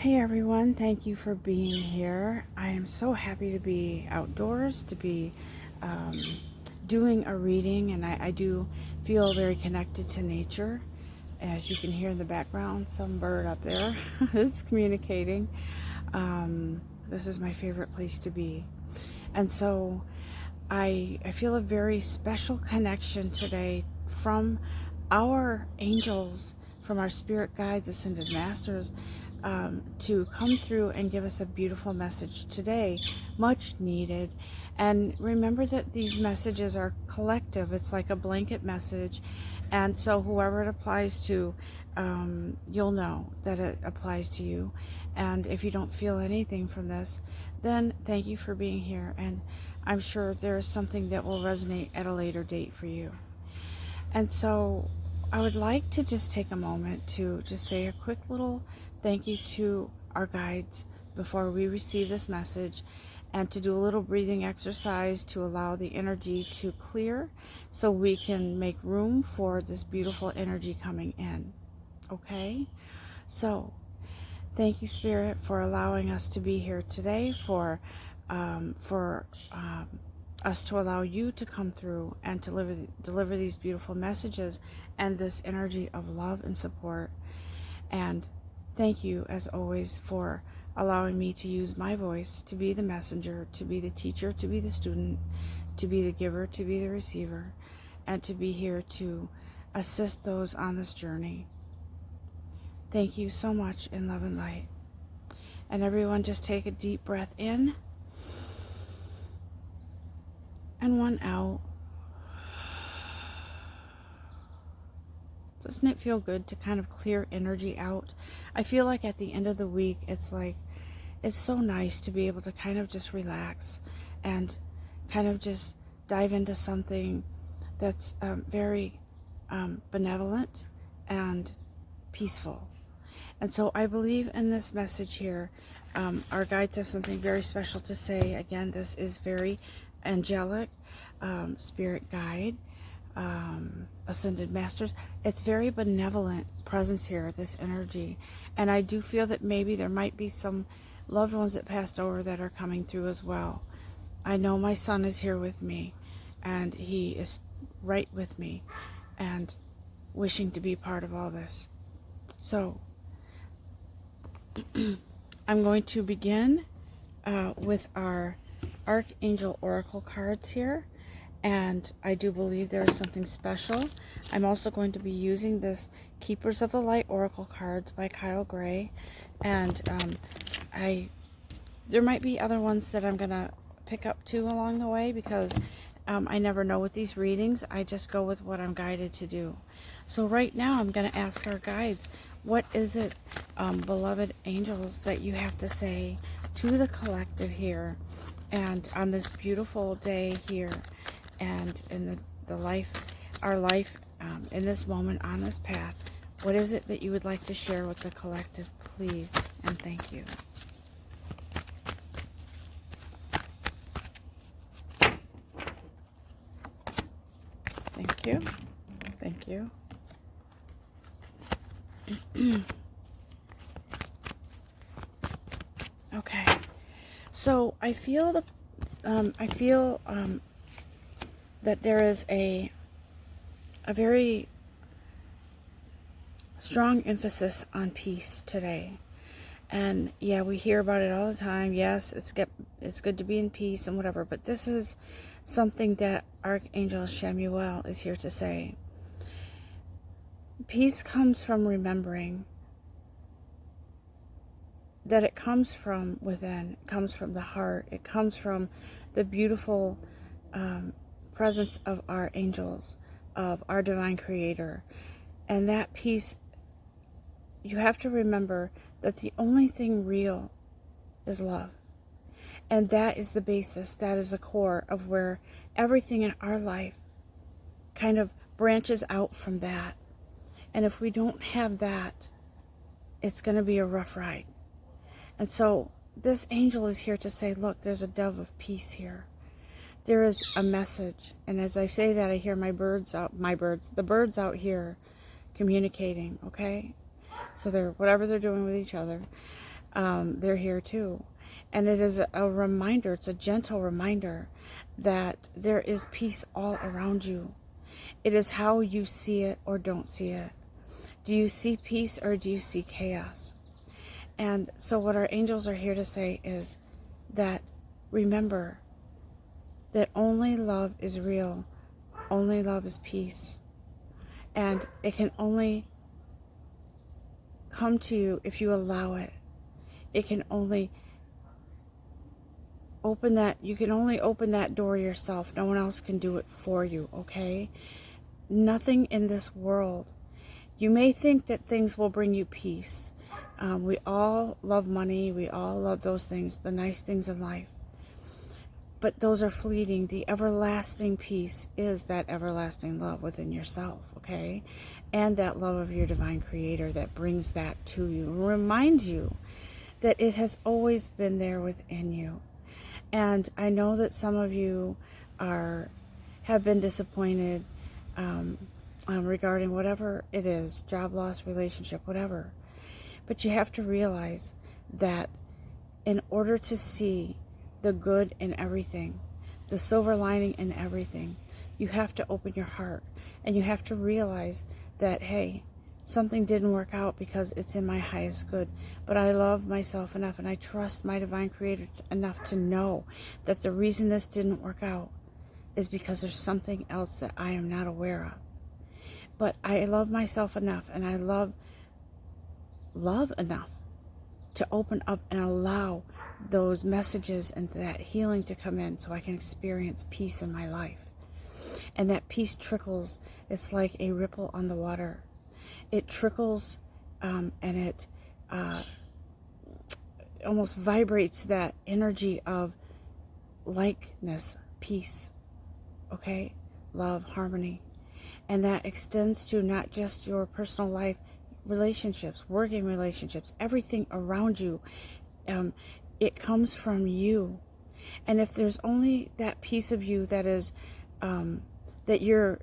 Hey everyone, thank you for being here. I am so happy to be outdoors, to be um, doing a reading, and I do feel very connected to nature. As you can hear in the background, some bird up there is communicating. This is my favorite place to be. And so I feel a very special connection today from our angels, from our spirit guides, ascended masters, to come through and give us a beautiful message today, much needed. And remember that these messages are collective. It's like a blanket message. And so whoever it applies to, you'll know that it applies to you. And if you don't feel anything from this, then thank you for being here. And I'm sure there's something that will resonate at a later date for you. And so I would like to just take a moment to just say a quick little thank you to our guides before we receive this message, and to do a little breathing exercise to allow the energy to clear so we can make room for this beautiful energy coming in. Okay? So thank you, Spirit, for allowing us to be here today, for us to allow you to come through and to deliver these beautiful messages and this energy of love and support. And thank you, as always, for allowing me to use my voice to be the messenger, to be the teacher, to be the student, to be the giver, to be the receiver, and to be here to assist those on this journey. Thank you so much in love and light. And everyone, just take a deep breath in and one out. Doesn't it feel good to kind of clear energy out? I feel like at the end of the week, it's so nice to be able to kind of just relax and kind of just dive into something that's very benevolent and peaceful. And so I believe in this message here. Our guides have something very special to say. Again, this is very angelic, spirit guide, ascended masters. It's very benevolent presence here, this energy. And I do feel that maybe there might be some loved ones that passed over that are coming through as well. I know my son is here with me, and he is right with me and wishing to be part of all this. So I'm going to begin with our Archangel Oracle cards here, and I do believe there is something special. I'm also going to be using this Keepers of the Light Oracle cards by Kyle Gray, and there might be other ones that I'm gonna pick up too along the way, because I never know with these readings. I just go with what I'm guided to do. So right now I'm going to ask our guides, what is it, beloved angels, that you have to say to the collective here, and on this beautiful day here, and in our life in this moment on this path? What is it that you would like to share with the collective, please? And thank you. Thank you. Thank you. Okay. So I feel that there is a very strong emphasis on peace today. And yeah, we hear about it all the time. Yes, it's good to be in peace and whatever, but this is something that Archangel Shamuel is here to say. Peace comes from remembering that it comes from within, it comes from the heart, it comes from the beautiful presence of our angels, of our divine creator. And that peace, you have to remember that the only thing real is love. And that is the basis, that is the core of where everything in our life kind of branches out from that. And if we don't have that, it's going to be a rough ride. And so this angel is here to say, look, there's a dove of peace here. There is a message. And as I say that, I hear the birds out here communicating, okay? So whatever they're doing with each other. they're here too. And it is a reminder, it's a gentle reminder that there is peace all around you. It is how you see it or don't see it. Do you see peace or do you see chaos? And so what our angels are here to say is that remember that only love is real. Only love is peace. And it can only come to you if you allow it. It can only open that, you can only open that door yourself. No one else can do it for you, okay? Nothing in this world. You may think that things will bring you peace. We all love money. We all love those things, the nice things in life. But those are fleeting. The everlasting peace is that everlasting love within yourself, okay? And that love of your divine creator that brings that to you. Reminds you that it has always been there within you. And I know that some of you have been disappointed regarding whatever it is, job loss, relationship, whatever. But you have to realize that in order to see the good in everything, the silver lining in everything, you have to open your heart. And you have to realize that, hey, something didn't work out because it's in my highest good. But I love myself enough and I trust my divine creator enough to know that the reason this didn't work out is because there's something else that I am not aware of. But I love myself enough and I love enough to open up and allow those messages and that healing to come in so I can experience peace in my life. And that peace trickles. It's like a ripple on the water. It trickles and it almost vibrates that energy of likeness, peace, okay? Love, harmony. And that extends to not just your personal life, relationships, working relationships, everything around you. It comes from you. And if there's only that piece of you that is that you're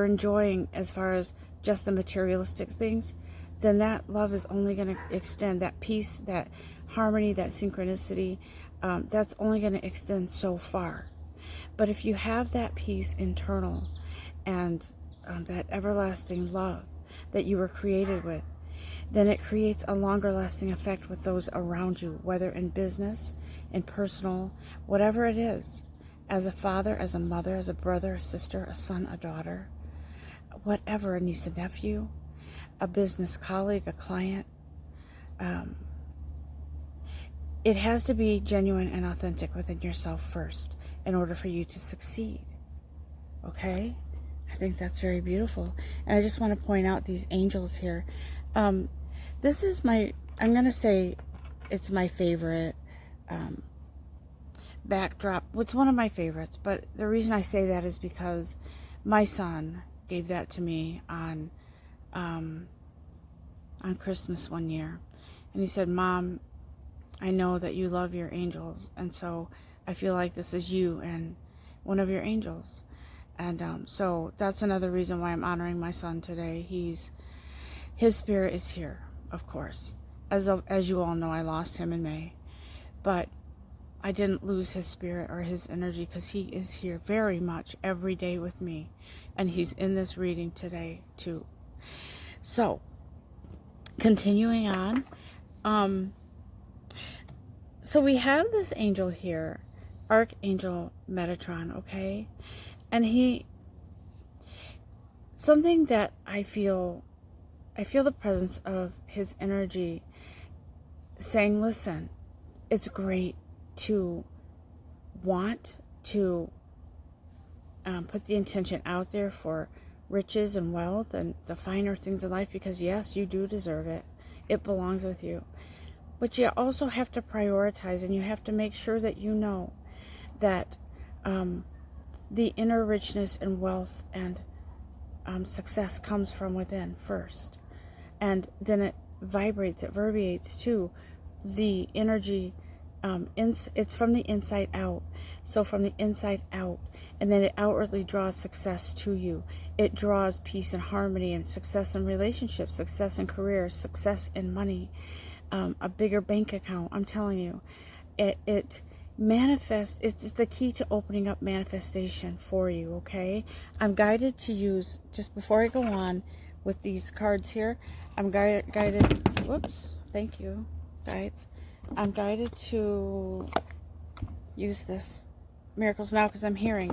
enjoying as far as just the materialistic things, then that love is only going to extend. That peace, that harmony, that synchronicity, that's only going to extend so far. But if you have that peace internal and that everlasting love that you were created with, then it creates a longer lasting effect with those around you, whether in business, in personal, whatever it is, as a father, as a mother, as a brother, a sister, a son, a daughter, whatever, a niece, a nephew, a business colleague, a client. It has to be genuine and authentic within yourself first in order for you to succeed. Okay? I think that's very beautiful. And I just want to point out these angels here. This is I'm going to say it's my favorite backdrop. It's one of my favorites, but the reason I say that is because my son gave that to me on Christmas one year. And he said, "Mom, I know that you love your angels, and so I feel like this is you and one of your angels." And so that's another reason why I'm honoring my son today. His spirit is here, of course. As you all know, I lost him in May. But I didn't lose his spirit or his energy because he is here very much every day with me. And he's in this reading today too. So, continuing on. So we have this angel here, Archangel Metatron, okay? And something that I feel the presence of his energy saying, listen, it's great to want to put the intention out there for riches and wealth and the finer things in life, because yes, you do deserve it. It belongs with you. But you also have to prioritize, and you have to make sure that you know that the inner richness and wealth and success comes from within first. And then it vibrates, it verbiates to the energy. It's from the inside out. So from the inside out, and then it outwardly draws success to you. It draws peace and harmony and success in relationships, success in career, success in money. a bigger bank account. I'm telling you, it manifests. It's the key to opening up manifestation for you. Okay, I'm guided to use, just before I go on with these cards here, I'm guided. Whoops, thank you, guides. I'm guided to use this miracles now, because I'm hearing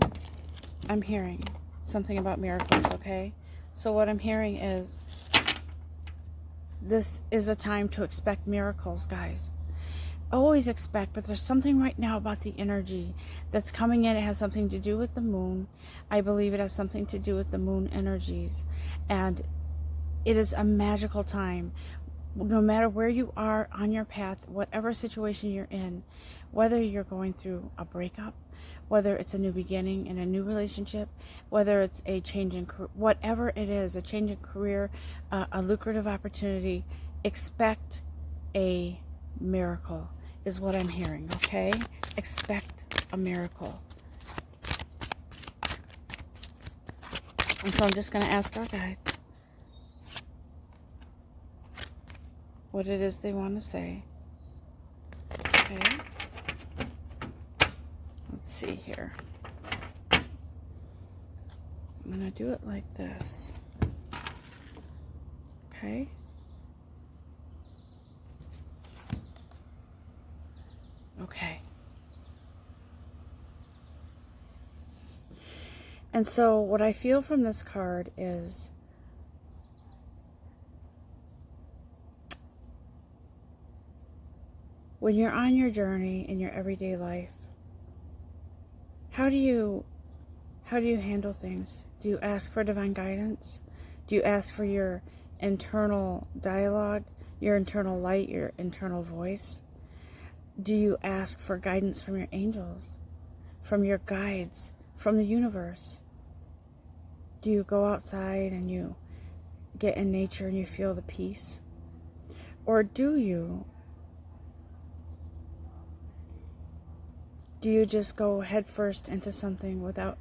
something about miracles. Okay, so what I'm hearing is, this is a time to expect miracles, guys. Always expect, but there's something right now about the energy that's coming in. It has something to do with the moon. I believe it has something to do with the moon energies, and it is a magical time. No matter where you are on your path, whatever situation you're in, whether you're going through a breakup, whether it's a new beginning in a new relationship, whether it's a change in career, whatever it is, a change in career, a lucrative opportunity, expect a miracle is what I'm hearing. Okay, expect a miracle. And so I'm just going to ask our guides what it is they want to say. Okay, let's see here. I'm going to do it like this. Okay. Okay. And so what I feel from this card is, when you're on your journey in your everyday life, how do you handle things? Do you ask for divine guidance? Do you ask for your internal dialogue, your internal light, your internal voice? Do you ask for guidance from your angels, from your guides, from the universe? Do you go outside and you get in nature and you feel the peace? Or do you just go headfirst into something without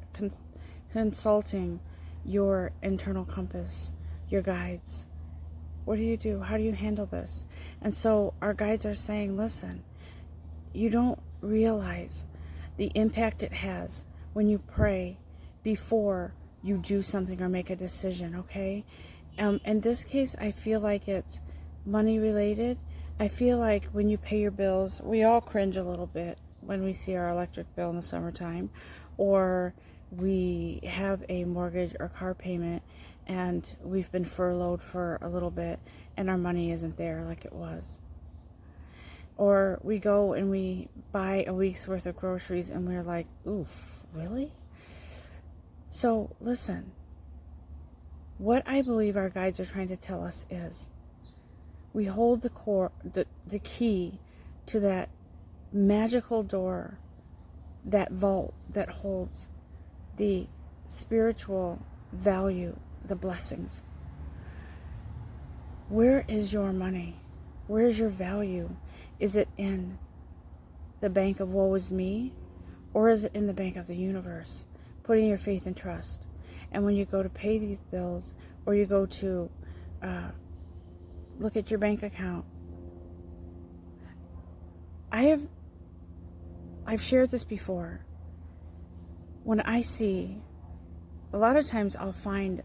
consulting your internal compass, your guides? What do you do? How do you handle this? And so our guides are saying, listen, you don't realize the impact it has when you pray before you do something or make a decision, okay? In this case, I feel like it's money related. I feel like when you pay your bills, we all cringe a little bit when we see our electric bill in the summertime, or we have a mortgage or car payment and we've been furloughed for a little bit and our money isn't there like it was. Or we go and we buy a week's worth of groceries and we're like, oof, really? So listen, what I believe our guides are trying to tell us is, we hold the key to that magical door, that vault that holds the spiritual value, the blessings. Where is your money? Where's your value? Is it in the bank of woe is me? Or is it in the bank of the universe? Putting your faith and trust. And when you go to pay these bills, or you go to look at your bank account, I've shared this before. When I see, a lot of times I'll find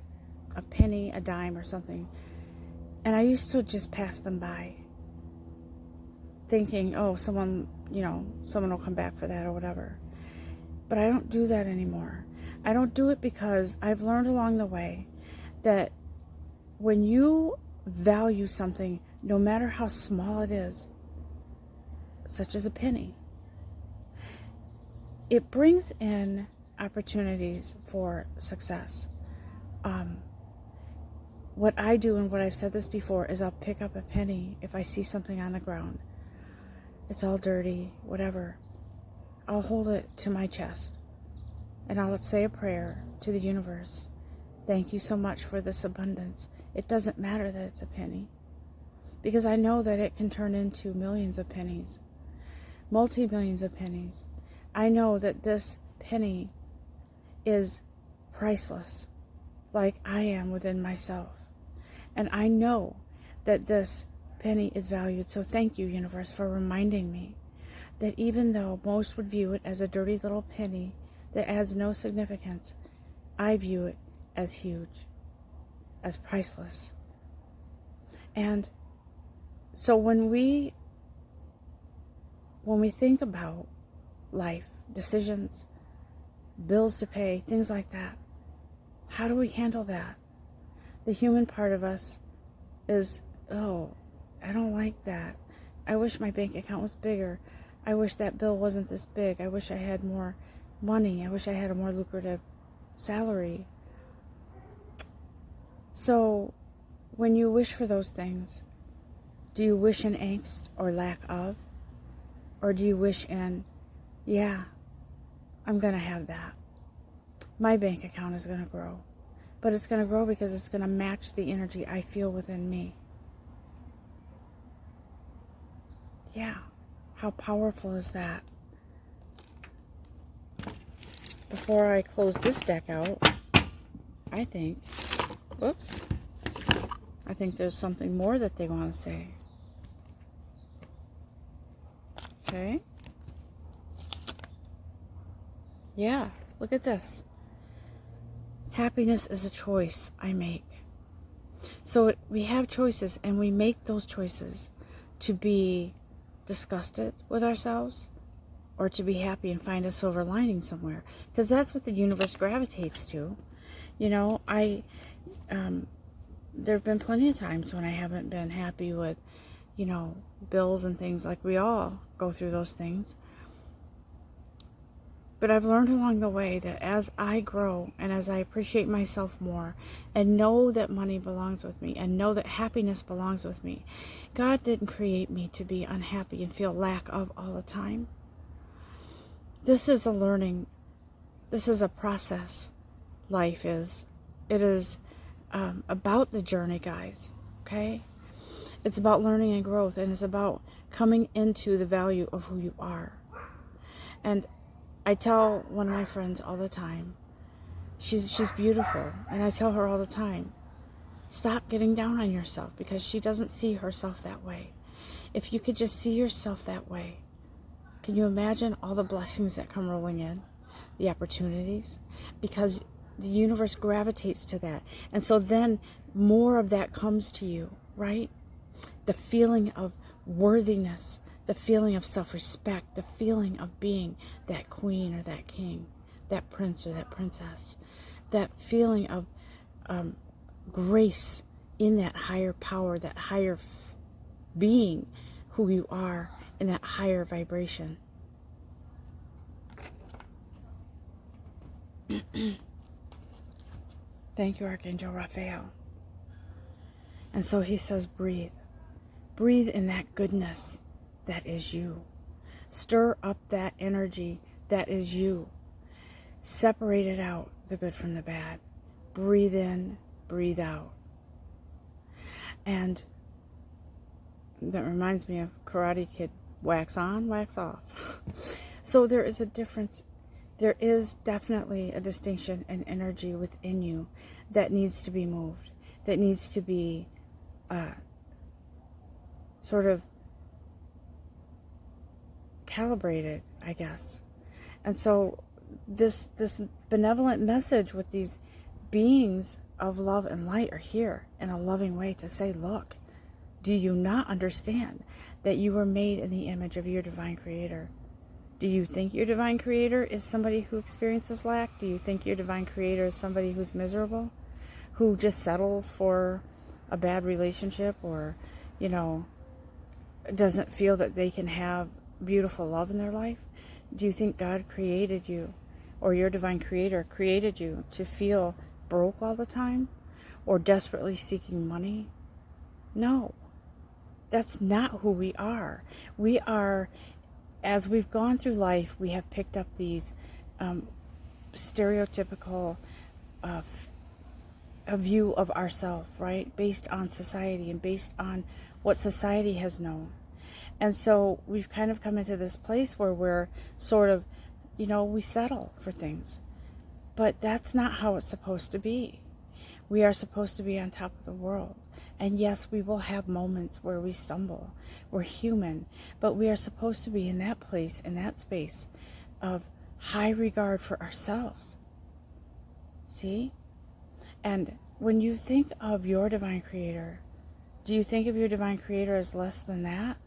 a penny, a dime or something, and I used to just pass them by, thinking, oh, someone will come back for that or whatever. But I don't do that anymore. I don't do it because I've learned along the way that when you value something, no matter how small it is, such as a penny, it brings in opportunities for success. What I do, and what I've said this before, is I'll pick up a penny if I see something on the ground. It's all dirty, whatever. I'll hold it to my chest and I'll say a prayer to the universe. Thank you so much for this abundance. It doesn't matter that it's a penny, because I know that it can turn into millions of pennies, multi-millions of pennies. I know that this penny is priceless, like I am within myself. And I know that this penny is valued. So thank you, universe, for reminding me that even though most would view it as a dirty little penny that adds no significance, I view it as huge, as priceless. And so when we think about life, decisions, bills to pay, things like that, how do we handle that? The human part of us is, oh, I don't like that. I wish my bank account was bigger. I wish that bill wasn't this big. I wish I had more money. I wish I had a more lucrative salary. So when you wish for those things, do you wish in angst or lack of? Or do you wish in, yeah, I'm going to have that. My bank account is going to grow. But it's going to grow because it's going to match the energy I feel within me. Yeah. How powerful is that? Before I close this deck out, I think there's something more that they want to say. Okay. Yeah, look at this. Happiness is a choice I make. So we have choices, and we make those choices to be disgusted with ourselves or to be happy and find a silver lining somewhere, because that's what the universe gravitates to. You know, there have been plenty of times when I haven't been happy with, you know, bills and things. Like, we all go through those things. But I've learned along the way that as I grow and as I appreciate myself more and know that money belongs with me and know that happiness belongs with me, God didn't create me to be unhappy and feel lack of all the time. This is a learning. This is a process. Life is. It is about the journey, guys. Okay? It's about learning and growth, and it's about coming into the value of who you are. And I tell one of my friends all the time, she's beautiful, and I tell her all the time, stop getting down on yourself, because she doesn't see herself that way. If you could just see yourself that way, can you imagine all the blessings that come rolling in, the opportunities? Because the universe gravitates to that. And so then more of that comes to you, right? The feeling of worthiness, the feeling of self-respect, the feeling of being that queen or that king, that prince or that princess, that feeling of grace in that higher power, that higher being, who you are, in that higher vibration. Thank you, Archangel Raphael. And so he says, breathe. Breathe in that goodness that is you. Stir up that energy that is you. Separate it out, the good from the bad. Breathe in, breathe out. And that reminds me of Karate Kid, wax on, wax off. So there is a difference. There is definitely a distinction in energy within you that needs to be moved, that needs to be sort of calibrated, I guess. And so this benevolent message with these beings of love and light are here in a loving way to say, look, do you not understand that you were made in the image of your divine creator? Do you think your divine creator is somebody who experiences lack? Do you think your divine creator is somebody who's miserable, who just settles for a bad relationship, or, you know, doesn't feel that they can have beautiful love in their life? Do you think God created you, or your divine creator created you, to feel broke all the time or desperately seeking money? No, that's not who we are. We are, as we've gone through life, we have picked up these stereotypical a view of ourselves, right? Based on society and based on what society has known. And so we've kind of come into this place where we're sort of, you know, we settle for things. But that's not how it's supposed to be. We are supposed to be on top of the world. And yes, we will have moments where we stumble. We're human, but we are supposed to be in that place, in that space of high regard for ourselves. See? And when you think of your divine creator, do you think of your divine creator as less than that?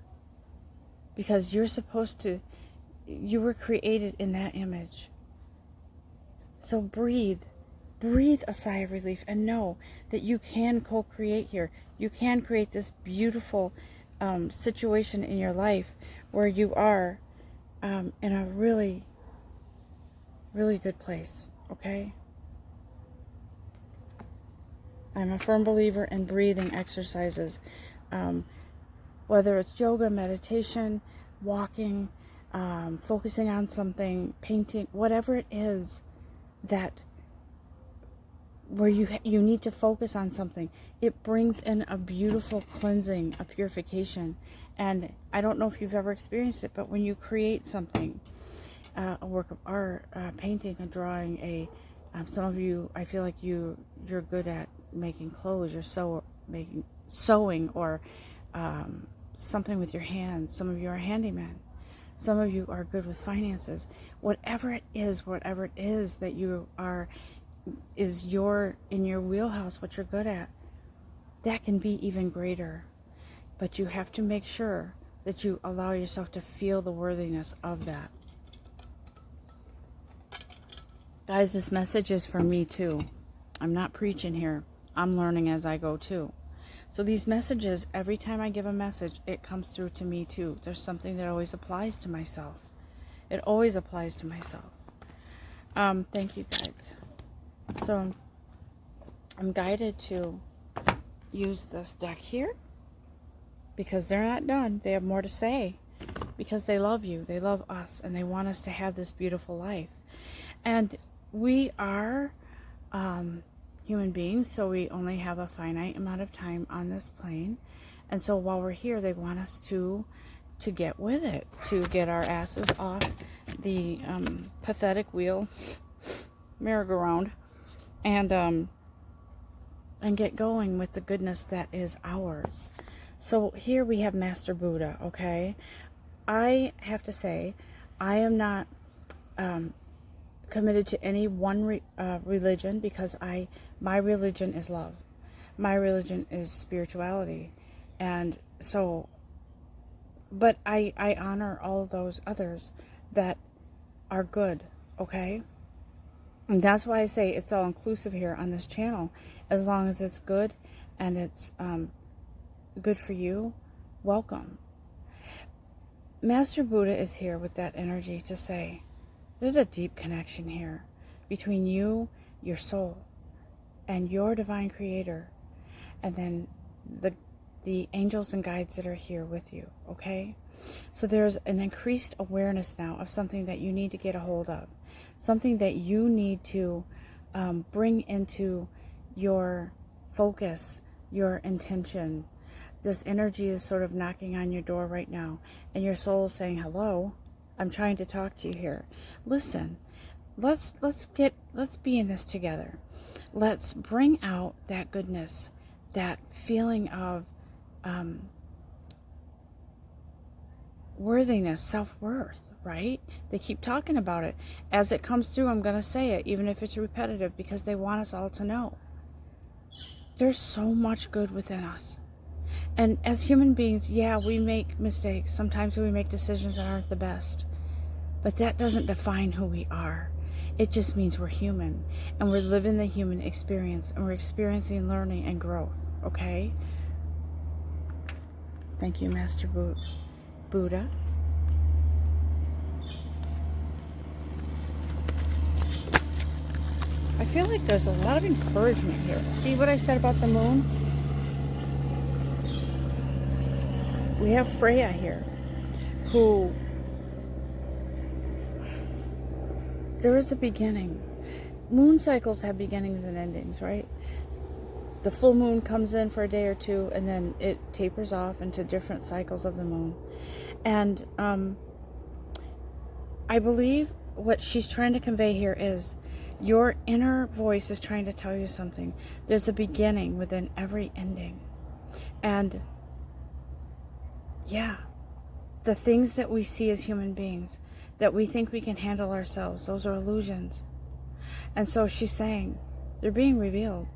Because you're supposed to, you were created in that image. So breathe a sigh of relief and know that you can co-create here. You can create this beautiful situation in your life where you are in a really, really good place, okay? I'm a firm believer in breathing exercises, whether it's yoga, meditation, walking, focusing on something, painting, whatever it is that where you need to focus on something. It brings in a beautiful cleansing, a purification. And I don't know if you've ever experienced it, but when you create something, a work of art, painting, a drawing, some of you, I feel like you're good at making clothes. You're sewing or something with your hands. Some of you are handyman. Some of you are good with finances. Whatever it is that you are is in your wheelhouse, what you're good at, that can be even greater. But you have to make sure that you allow yourself to feel the worthiness of that. Guys, this message is for me too. I'm not preaching here. I'm learning as I go too. So these messages, every time I give a message, it comes through to me too. There's something that always applies to myself. It always applies to myself. Thank you, guys. So I'm guided to use this deck here because they're not done. They have more to say because they love you. They love us and they want us to have this beautiful life. And we are human beings, so we only have a finite amount of time on this plane. And so while we're here, they want us to get with it, to get our asses off the pathetic wheel, merry-go-round, and get going with the goodness that is ours. So here we have Master Buddha, okay? I have to say, I am not committed to any one religion because my religion is love. My religion is spirituality. And so, but I honor all those others that are good, okay? And that's why I say it's all inclusive here on this channel. As long as it's good and it's good for you, welcome. Master Buddha is here with that energy to say, there's a deep connection here between you, your soul, and your divine creator, and then the angels and guides that are here with you, okay? So there's an increased awareness now of something that you need to get a hold of, something that you need to bring into your focus, your intention. This energy is sort of knocking on your door right now, and your soul is saying, hello, I'm trying to talk to you here. Listen, let's be in this together. Let's bring out that goodness, that feeling of worthiness, self-worth, right? They keep talking about it. As it comes through, I'm going to say it, even if it's repetitive, because they want us all to know. There's so much good within us. And as human beings, yeah, we make mistakes. Sometimes we make decisions that aren't the best. But that doesn't define who we are. It just means we're human. And we're living the human experience. And we're experiencing learning and growth. Okay? Thank you, Master Buddha. I feel like there's a lot of encouragement here. See what I said about the moon? We have Freya here, who there is a beginning. Moon cycles have beginnings and endings, right? The full moon comes in for a day or two, and then it tapers off into different cycles of the moon. And I believe what she's trying to convey here is your inner voice is trying to tell you something. There's a beginning within every ending. And yeah, the things that we see as human beings, that we think we can handle ourselves, those are illusions. And so she's saying, they're being revealed,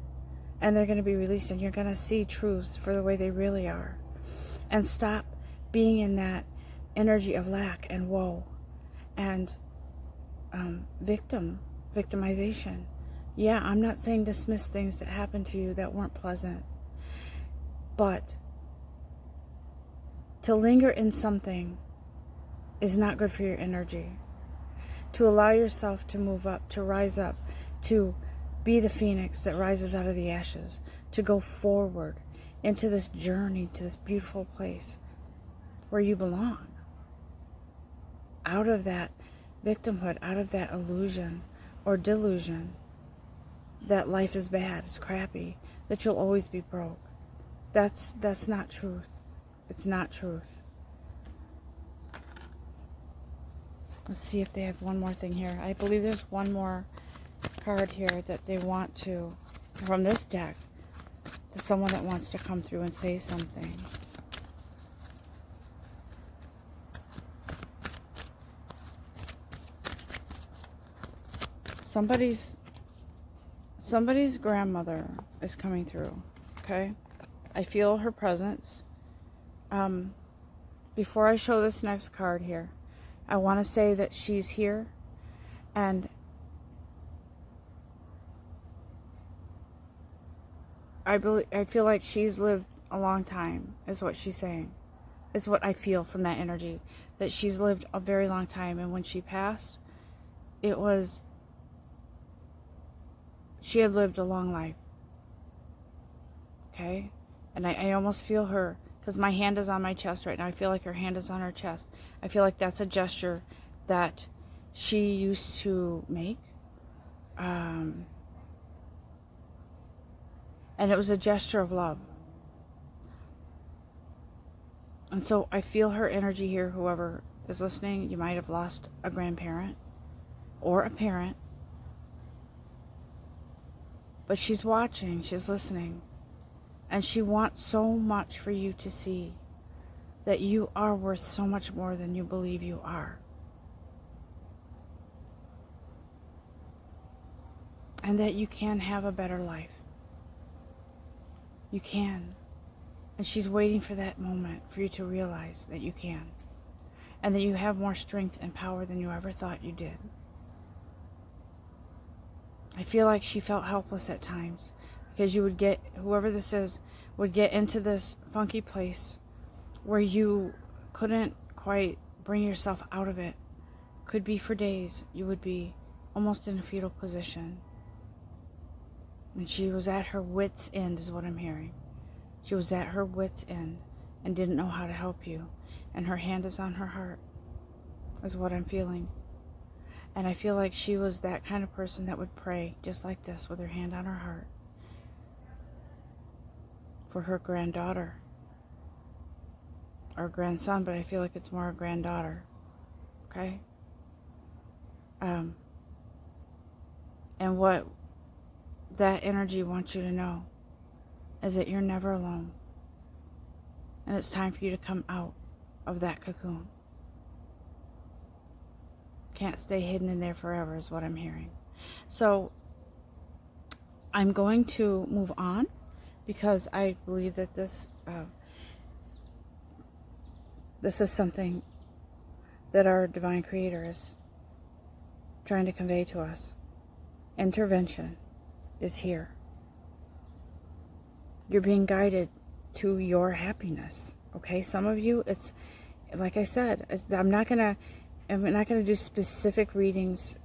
and they're going to be released, and you're going to see truths for the way they really are. And stop being in that energy of lack and woe and victimization. Yeah, I'm not saying dismiss things that happened to you that weren't pleasant, but to linger in something is not good for your energy. To allow yourself to move up, to rise up, to be the phoenix that rises out of the ashes, to go forward into this journey, to this beautiful place where you belong. Out of that victimhood, out of that illusion or delusion that life is bad, it's crappy, that you'll always be broke. That's not truth. It's not truth. Let's see if they have one more thing here. I believe there's one more card here that they want to, from this deck, someone that wants to come through and say something. Somebody's grandmother is coming through, okay? I feel her presence. Before I show this next card here, I want to say that she's here, and I feel like she's lived a long time, is what she's saying. Is what I feel from that energy, that she's lived a very long time, and when she passed, she had lived a long life. Okay? And I almost feel her, because my hand is on my chest right now. I feel like her hand is on her chest. I feel like that's a gesture that she used to make. And it was a gesture of love. And so I feel her energy here. Whoever is listening, you might have lost a grandparent or a parent. But she's watching, she's listening. And she wants so much for you to see that you are worth so much more than you believe you are. And that you can have a better life. You can. And she's waiting for that moment for you to realize that you can. And that you have more strength and power than you ever thought you did. I feel like she felt helpless at times. Because you would get, whoever this is, would get into this funky place where you couldn't quite bring yourself out of it. Could be for days. You would be almost in a fetal position. And she was at her wit's end, is what I'm hearing. She was at her wit's end and didn't know how to help you. And her hand is on her heart, is what I'm feeling. And I feel like she was that kind of person that would pray just like this with her hand on her heart for her granddaughter or grandson, but I feel like it's more a granddaughter. Okay? And what that energy wants you to know is that you're never alone. And it's time for you to come out of that cocoon. Can't stay hidden in there forever is what I'm hearing. So I'm going to move on because I believe that this is something that our divine creator is trying to convey to us. Intervention is here. You're being guided to your happiness. Okay, some of you, it's like I said, I'm not gonna do specific readings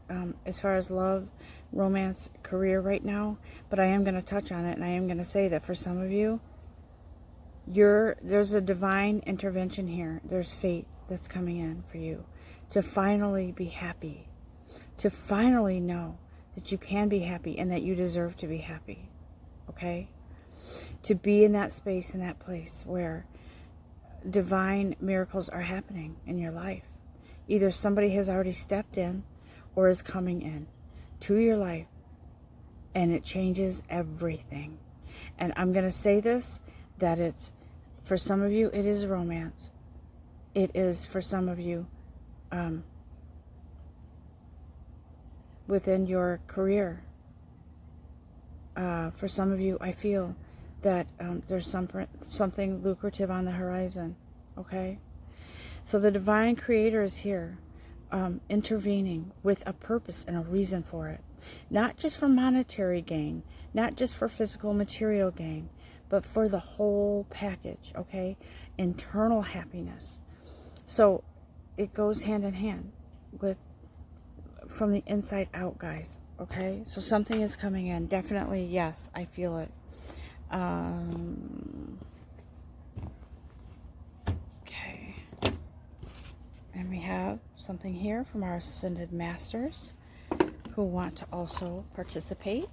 as far as love, romance, career right now, but I am going to touch on it, and I am going to say that for some of you, there's a divine intervention here. There's fate that's coming in for you to finally be happy, to finally know that you can be happy and that you deserve to be happy. Okay? To be in that space, in that place where divine miracles are happening in your life. Either somebody has already stepped in or is coming in to your life, and it changes everything. And I'm going to say this, that it's For some of you, it is romance. It is, for some of you, within your career. For some of you, I feel that there's something lucrative on the horizon. Okay? So the divine creator is here, intervening with a purpose and a reason for it. Not just for monetary gain, not just for physical material gain, but for the whole package, okay? Internal happiness. So it goes hand in hand with from the inside out, guys, okay? So something is coming in. Definitely, yes, I feel it. Okay. And we have something here from our Ascended Masters who want to also participate.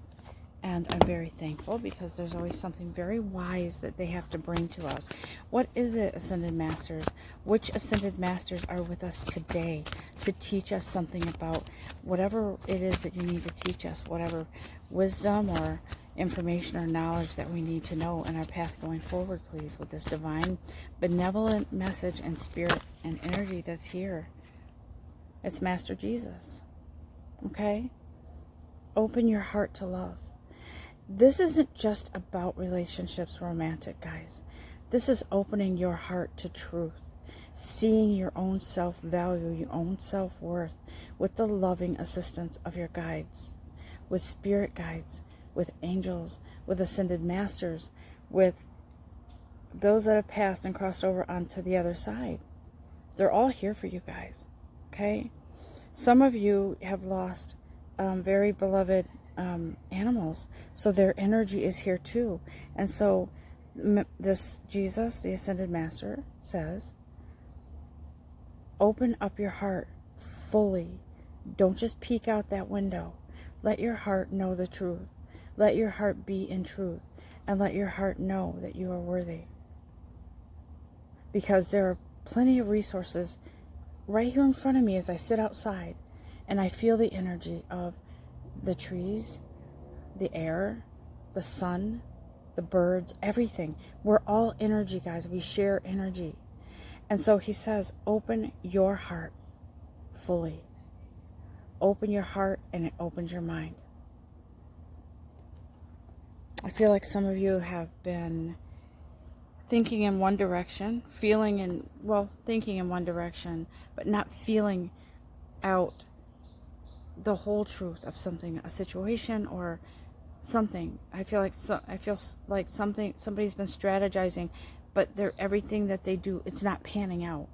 And I'm very thankful because there's always something very wise that they have to bring to us. What is it, Ascended Masters? Which Ascended Masters are with us today to teach us something about whatever it is that you need to teach us, whatever wisdom or information or knowledge that we need to know in our path going forward, please, with this divine, benevolent message and spirit and energy that's here. It's Master Jesus. Okay? Open your heart to love. This isn't just about relationships, romantic, guys. This is opening your heart to truth, seeing your own self-value, your own self-worth with the loving assistance of your guides, with spirit guides, with angels, with ascended masters, with those that have passed and crossed over onto the other side. They're all here for you guys, okay? Some of you have lost very beloved animals, so their energy is here too. And so this Jesus, the Ascended Master, says, open up your heart fully. Don't just peek out that window. Let your heart know the truth. Let your heart be in truth, and let your heart know that you are worthy, because there are plenty of resources right here in front of me as I sit outside and I feel the energy of the trees, the air, the sun, the birds, everything. We're all energy, guys. We share energy. And so he says, open your heart fully. Open your heart and it opens your mind. I feel like some of you have been thinking in one direction, thinking in one direction, but not feeling out the whole truth of something, a situation or something. I feel like somebody's been strategizing, but everything that they do, it's not panning out.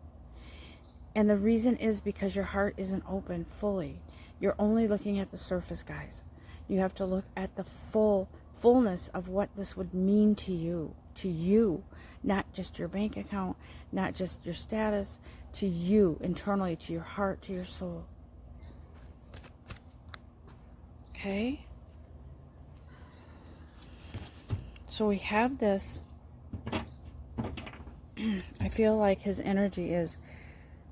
And the reason is because your heart isn't open fully. You're only looking at the surface, guys. You have to look at the fullness of what this would mean to you, not just your bank account, not just your status, to you internally, to your heart, to your soul. Okay? So we have this. I feel like his energy is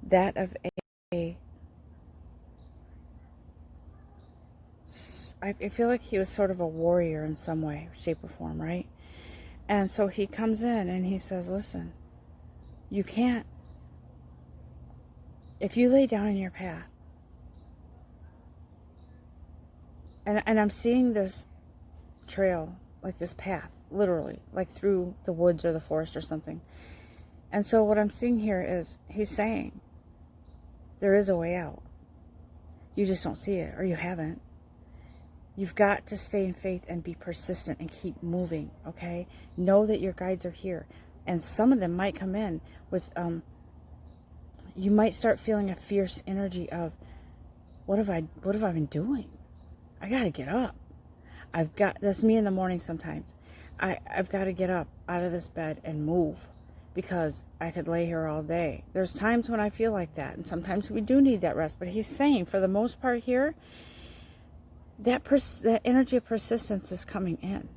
that of I feel like he was sort of a warrior in some way, shape, or form, right? And so he comes in and he says, listen, you can't, if you lay down in your path, and I'm seeing this trail, like this path, literally, like through the woods or the forest or something. And so what I'm seeing here is he's saying, there is a way out. You just don't see it, or you haven't. You've got to stay in faith and be persistent and keep moving, okay? Know that your guides are here. And some of them might come in with, you might start feeling a fierce energy of, what have I been doing? I got to get up. That's me in the morning sometimes. I've got to get up out of this bed and move, because I could lay here all day. There's times when I feel like that, and sometimes we do need that rest. But he's saying, for the most part here, that energy of persistence is coming in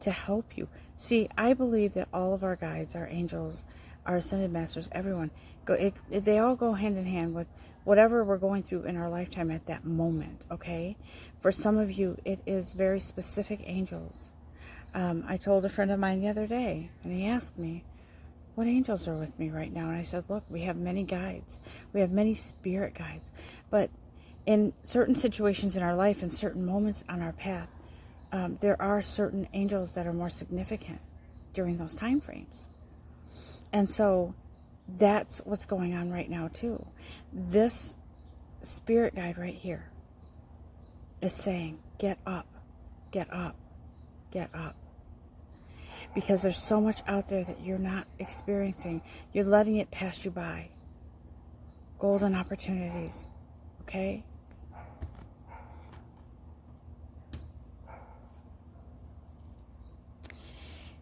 to help you. See, I believe that all of our guides, our angels, our ascended masters, everyone, they all go hand in hand with whatever we're going through in our lifetime at that moment, okay? For some of you, it is very specific angels. I told a friend of mine the other day, and he asked me, what angels are with me right now? And I said, look, we have many guides. We have many spirit guides. But in certain situations in our life, in certain moments on our path, there are certain angels that are more significant during those time frames. And so that's what's going on right now too. This spirit guide right here is saying, get up, get up, get up. Because there's so much out there that you're not experiencing. You're letting it pass you by. Golden opportunities. Okay?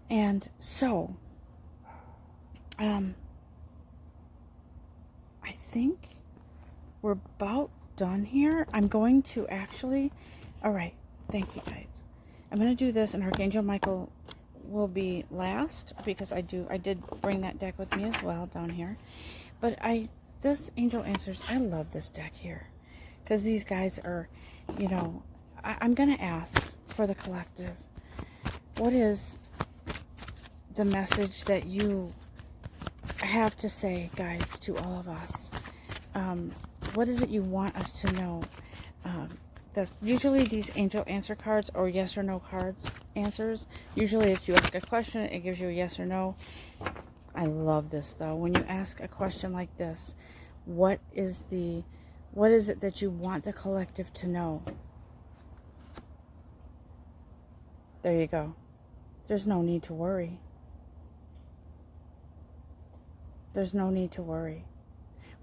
And so, I think we're about done here. I'm going to actually, all right, thank you guys. I'm going to do this, and Archangel Michael will be last, because I did bring that deck with me as well down here. But this Angel Answers, I love this deck here, because these guys are, you know, I'm going to ask for the collective, what is the message that you have to say, guides, to all of us? What is it you want us to know? Usually these angel answer cards, or yes or no cards answers, usually it's you ask a question, it gives you a yes or no. I love this though. When you ask a question like this, what is it that you want the collective to know? There you go. There's no need to worry. There's no need to worry.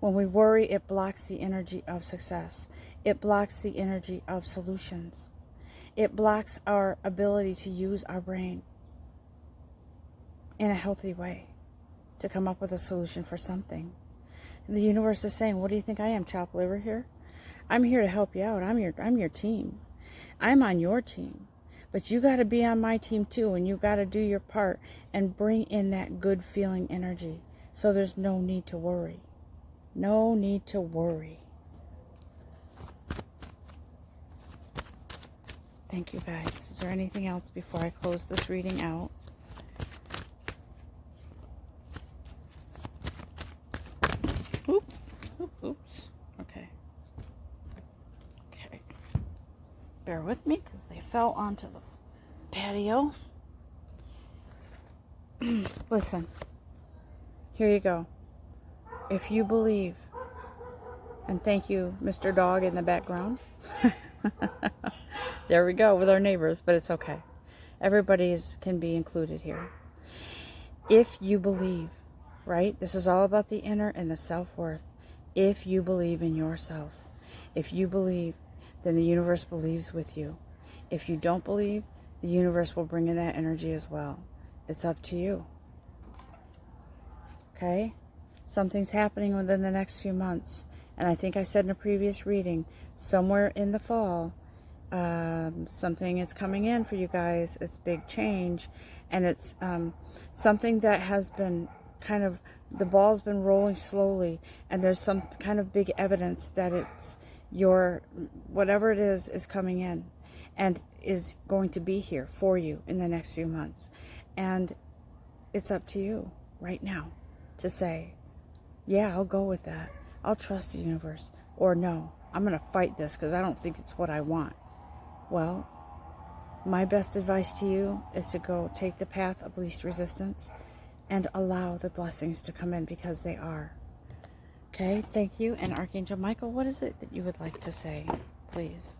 When we worry, it blocks the energy of success. It blocks the energy of solutions. It blocks our ability to use our brain in a healthy way to come up with a solution for something. And the universe is saying, what do you think I am, chopped liver here? I'm here to help you out. I'm your team. I'm on your team. But you got to be on my team too, and you got to do your part and bring in that good feeling energy. So there's no need to worry. No need to worry. Thank you, guys. Is there anything else before I close this reading out? Oops. Okay. Okay. Bear with me, because they fell onto the patio. Listen. Here you go. If you believe, and thank you, Mr. Dog in the background. There we go with our neighbors, but it's okay. Everybody's can be included here. If you believe, right? This is all about the inner and the self-worth. If you believe in yourself, if you believe, then the universe believes with you. If you don't believe, the universe will bring in that energy as well. It's up to you. Okay? Something's happening within the next few months. And I think I said in a previous reading, somewhere in the fall, something is coming in for you guys. It's big change. And it's something that has been kind of, the ball's been rolling slowly. And there's some kind of big evidence that it's your, whatever it is coming in. And is going to be here for you in the next few months. And it's up to you right now to say, yeah, I'll go with that. I'll trust the universe. Or no, I'm going to fight this because I don't think it's what I want. Well, my best advice to you is to go take the path of least resistance and allow the blessings to come in, because they are. Okay, thank you. And Archangel Michael, what is it that you would like to say, please?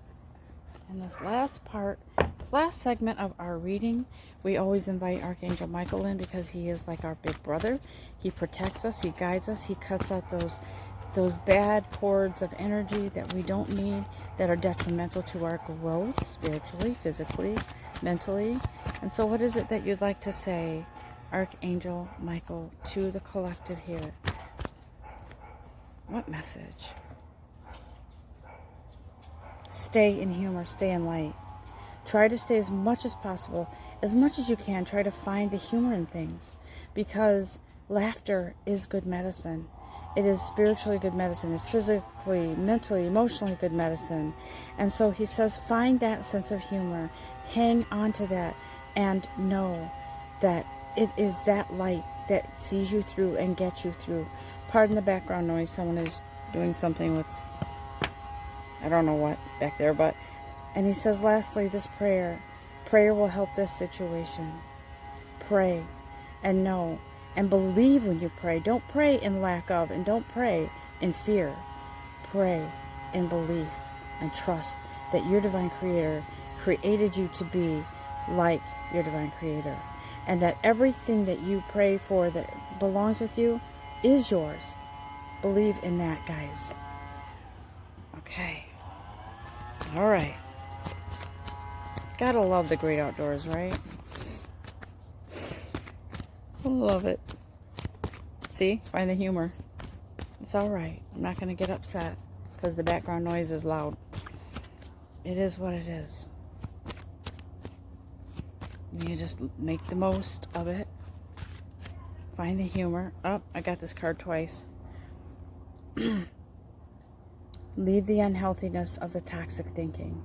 In this last part, this last segment of our reading, we always invite Archangel Michael in, because he is like our big brother. He protects us, he guides us, he cuts out those bad cords of energy that we don't need, that are detrimental to our growth, spiritually, physically, mentally. And so what is it that you'd like to say, Archangel Michael, to the collective here? What message? Stay in humor, stay in light. Try to stay as much as possible, as much as you can. Try to find the humor in things, because laughter is good medicine. It is spiritually good medicine. It's physically, mentally, emotionally good medicine. And so he says, find that sense of humor, hang on to that, and know that it is that light that sees you through and gets you through. Pardon the background noise. Someone is doing something with, I don't know what back there, but, and he says, lastly, this prayer will help this situation. Pray and know and believe when you pray. Don't pray in lack of, and don't pray in fear. Pray in belief and trust that your divine creator created you to be like your divine creator, and that everything that you pray for that belongs with you is yours. Believe in that, guys. Okay. All right. Gotta love the great outdoors, right? I love it. See? Find the humor. It's all right. I'm not going to get upset because the background noise is loud. It is what it is. You just make the most of it. Find the humor. Oh, I got this card twice. Leave the unhealthiness of the toxic thinking.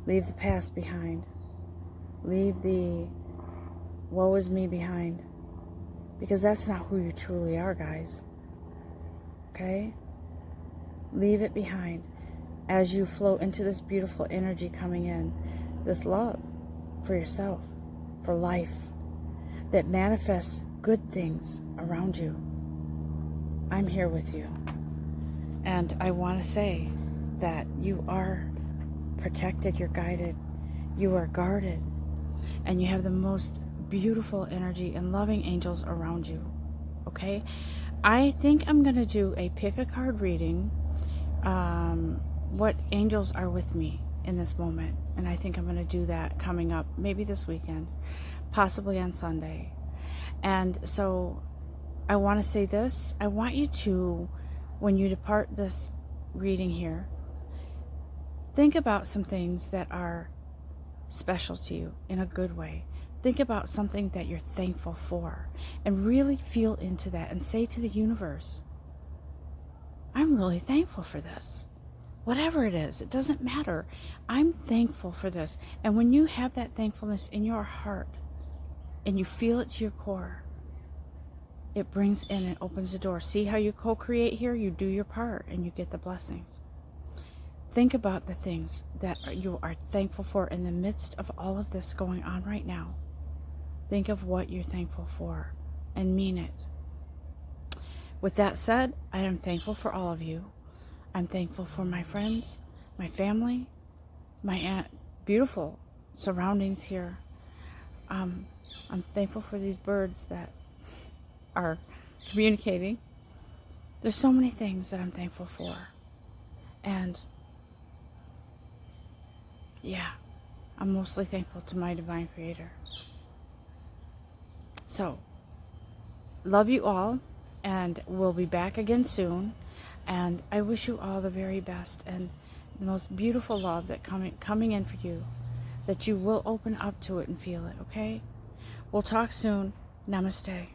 Leave the past behind. Leave the woe is me behind. Because that's not who you truly are, guys. Okay? Leave it behind as you flow into this beautiful energy coming in. This love for yourself, for life, that manifests good things around you. I'm here with you. And I want to say that you are protected, you're guided, you are guarded, and you have the most beautiful energy and loving angels around you. Okay? I think I'm going to do a pick a card reading. What angels are with me in this moment. And I think I'm going to do that coming up, maybe this weekend, possibly on Sunday. And so I want to say this. I want you to, when you depart this reading here, think about some things that are special to you in a good way. Think about something that you're thankful for and really feel into that and say to the universe, I'm really thankful for this. Whatever it is, it doesn't matter. I'm thankful for this. And when you have that thankfulness in your heart and you feel it to your core, it brings in and opens the door. See how you co-create here? You do your part and you get the blessings. Think about the things that you are thankful for in the midst of all of this going on right now. Think of what you're thankful for and mean it. With that said, I am thankful for all of you. I'm thankful for my friends, my family, my beautiful surroundings here. I'm thankful for these birds that are communicating. There's so many things that I'm thankful for. And yeah, I'm mostly thankful to my divine creator. So, love you all, and we'll be back again soon. And I wish you all the very best and the most beautiful love that coming in for you, that you will open up to it and feel it, okay? We'll talk soon. Namaste.